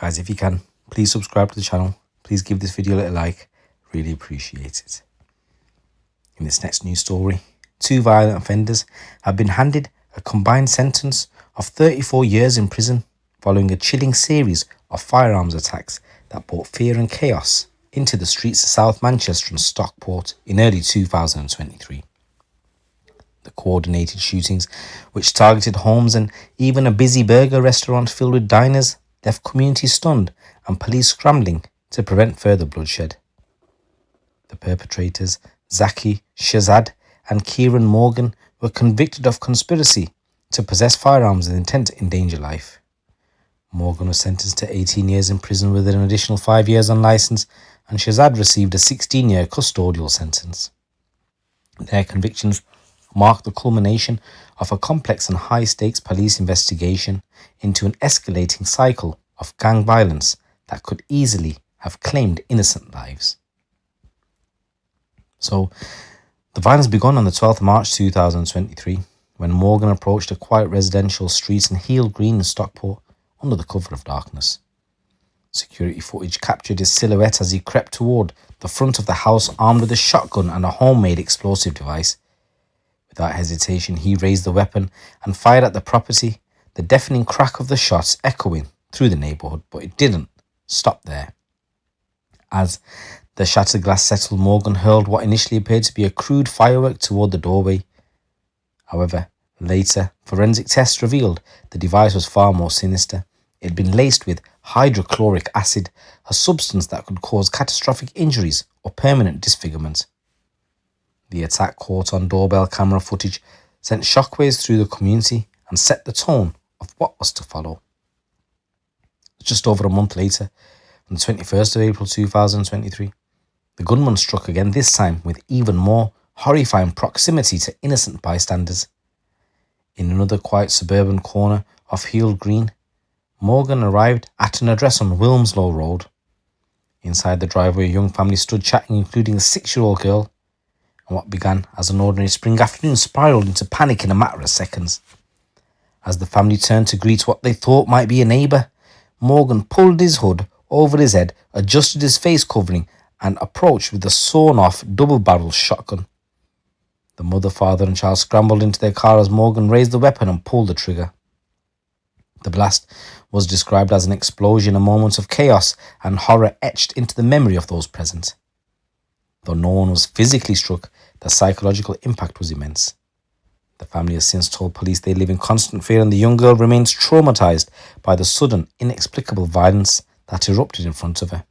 Guys, if you can, please subscribe to the channel. Please give this video a little like. Really appreciate it. In this next news story, 2 violent offenders have been handed a combined sentence of 34 years in prison following a chilling series of firearms attacks that brought fear and chaos into the streets of South Manchester and Stockport in early 2023. The coordinated shootings, which targeted homes and even a busy burger restaurant filled with diners, left communities stunned and police scrambling to prevent further bloodshed. The perpetrators, Zaki Shazad and Kieran Morgan, were convicted of conspiracy to possess firearms with intent to endanger life. Morgan was sentenced to 18 years in prison with an additional 5 years on licence, and Shazad received a 16-year custodial sentence. Their convictions marked the culmination of a complex and high-stakes police investigation into an escalating cycle of gang violence that could easily have claimed innocent lives. So, the violence began on the 12th of March 2023 when Morgan approached a quiet residential street in Heel Green in Stockport under the cover of darkness. Security footage captured his silhouette as he crept toward the front of the house armed with a shotgun and a homemade explosive device. Without hesitation, he raised the weapon and fired at the property, the deafening crack of the shots echoing through the neighbourhood, but it didn't stop there. As the shattered glass settled, Morgan hurled what initially appeared to be a crude firework toward the doorway. However, later, forensic tests revealed the device was far more sinister. It had been laced with hydrochloric acid, a substance that could cause catastrophic injuries or permanent disfigurement. The attack, caught on doorbell camera footage, sent shockwaves through the community and set the tone of what was to follow. Just over a month later, on the 21st of April 2023, the gunman struck again, this time with even more horrifying proximity to innocent bystanders. In another quiet suburban corner of Heel Green, Morgan arrived at an address on Wilmslow Road. Inside the driveway, a young family stood chatting, including a 6-year-old girl, and what began as an ordinary spring afternoon spiraled into panic in a matter of seconds. As the family turned to greet what they thought might be a neighbour, Morgan pulled his hood over his head, adjusted his face covering, and approached with a sawn-off double-barreled shotgun. The mother, father and child scrambled into their car as Morgan raised the weapon and pulled the trigger. The blast was described as an explosion, a moment of chaos and horror etched into the memory of those present. Though no one was physically struck, the psychological impact was immense. The family has since told police they live in constant fear, and the young girl remains traumatized by the sudden, inexplicable violence that erupted in front of her.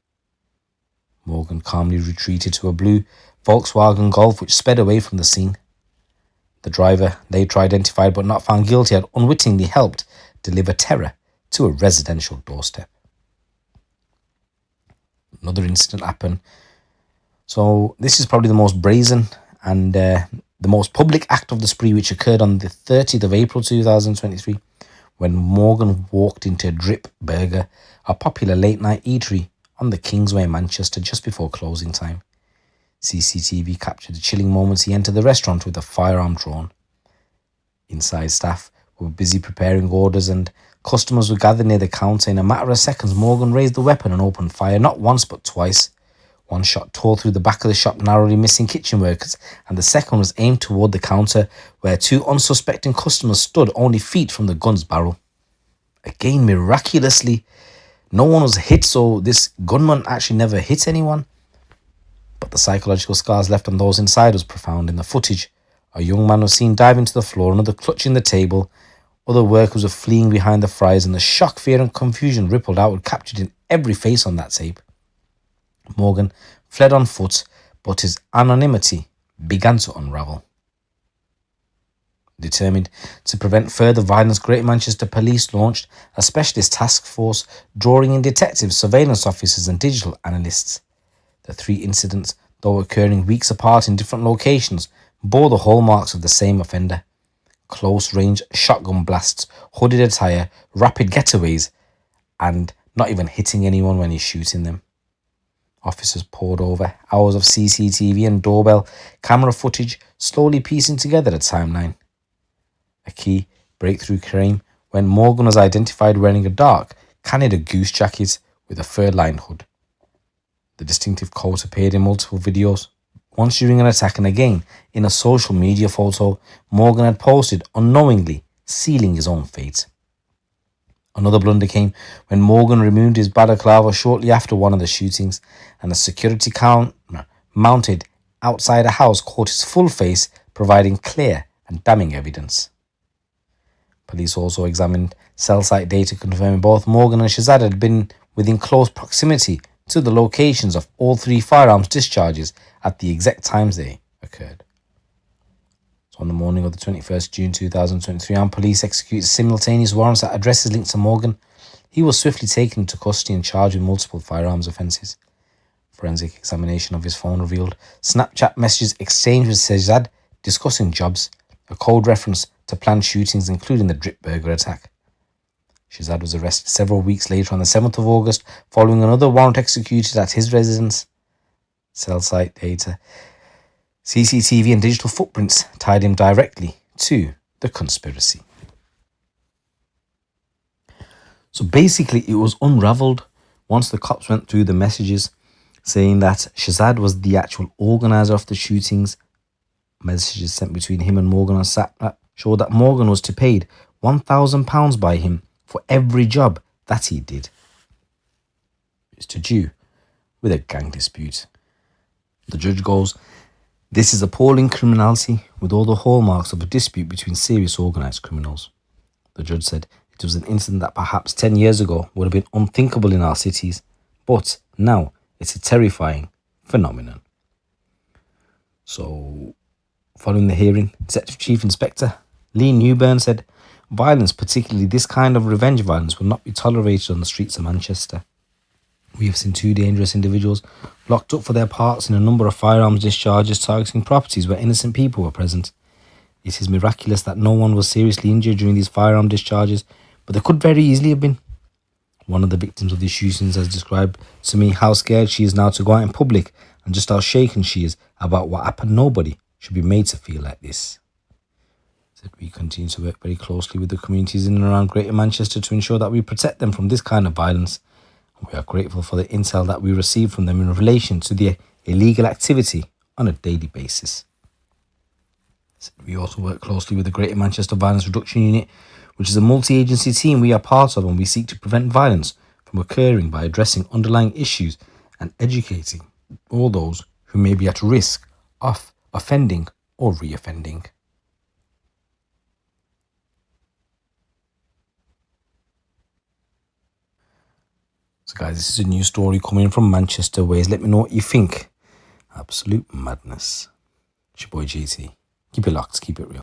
Morgan calmly retreated to a blue Volkswagen Golf which sped away from the scene. The driver, later identified but not found guilty, had unwittingly helped deliver terror to a residential doorstep. Another incident happened. So this is probably the most brazen and the most public act of the spree, which occurred on the 30th of April 2023 when Morgan walked into Drip Burger, a popular late-night eatery on the Kingsway in Manchester just before closing time. CCTV captured the chilling moments he entered the restaurant with a firearm drawn. Inside, staff were busy preparing orders and customers were gathered near the counter. In a matter of seconds, Morgan raised the weapon and opened fire, not once but twice. One shot tore through the back of the shop, narrowly missing kitchen workers, and the second was aimed toward the counter where 2 unsuspecting customers stood only feet from the gun's barrel. Again, miraculously, no one was hit, so this gunman actually never hit anyone. But the psychological scars left on those inside was profound. In the footage, a young man was seen diving to the floor, another clutching the table, other workers were fleeing behind the fries, and the shock, fear and confusion rippled outward, captured in every face on that tape. Morgan fled on foot, but his anonymity began to unravel. Determined to prevent further violence, Greater Manchester Police launched a specialist task force drawing in detectives, surveillance officers and digital analysts. The 3 incidents, though occurring weeks apart in different locations, bore the hallmarks of the same offender: close-range shotgun blasts, hooded attire, rapid getaways, and not even hitting anyone when he's shooting them. Officers pored over hours of CCTV and doorbell camera footage, slowly piecing together a timeline. A key breakthrough came when Morgan was identified wearing a dark, Canada goose jacket with a fur-lined hood. The distinctive coat appeared in multiple videos, once during an attack and again in a social media photo Morgan had posted unknowingly, sealing his own fate. Another blunder came when Morgan removed his balaclava shortly after one of the shootings, and a security camera mounted outside a house caught his full face, providing clear and damning evidence. Police also examined cell site data confirming both Morgan and Shazad had been within close proximity to the locations of all three firearms discharges at the exact times they occurred. So on the morning of the 21st June 2023, armed police executed simultaneous warrants at addresses linked to Morgan. He was swiftly taken into custody and charged with multiple firearms offences. Forensic examination of his phone revealed Snapchat messages exchanged with Shazad discussing jobs, a code reference to planned shootings including the Drip Burger attack. Shazad was arrested several weeks later on the 7th of August following another warrant executed at his residence. Cell site data, CCTV and digital footprints tied him directly to the conspiracy. So basically it was unravelled once the cops went through the messages saying that Shazad was the actual organiser of the shootings. Messages sent between him and Morgan on Snapchat showed that Morgan was to be paid £1,000 by him for every job that he did. It's to do with a gang dispute. The judge goes, "This is appalling criminality with all the hallmarks of a dispute between serious organised criminals." The judge said it was an incident that perhaps 10 years ago would have been unthinkable in our cities, but now it's a terrifying phenomenon. So, following the hearing, Detective Chief Inspector Lee Newburn said, "Violence, particularly this kind of revenge violence, will not be tolerated on the streets of Manchester. We have seen two dangerous individuals locked up for their parts in a number of firearms discharges targeting properties where innocent people were present. It is miraculous that no one was seriously injured during these firearm discharges, but there could very easily have been. One of the victims of these shootings has described to me how scared she is now to go out in public and just how shaken she is about what happened. Nobody should be made to feel like this." Said we continue to work very closely with the communities in and around Greater Manchester to ensure that we protect them from this kind of violence. We are grateful for the intel that we receive from them in relation to the illegal activity on a daily basis. We also work closely with the Greater Manchester Violence Reduction Unit, which is a multi-agency team we are part of, and we seek to prevent violence from occurring by addressing underlying issues and educating all those who may be at risk of offending or reoffending. So guys, this is a new story coming in from Manchester Ways. Let me know what you think. Absolute madness. It's your boy GT. Keep it locked, keep it real.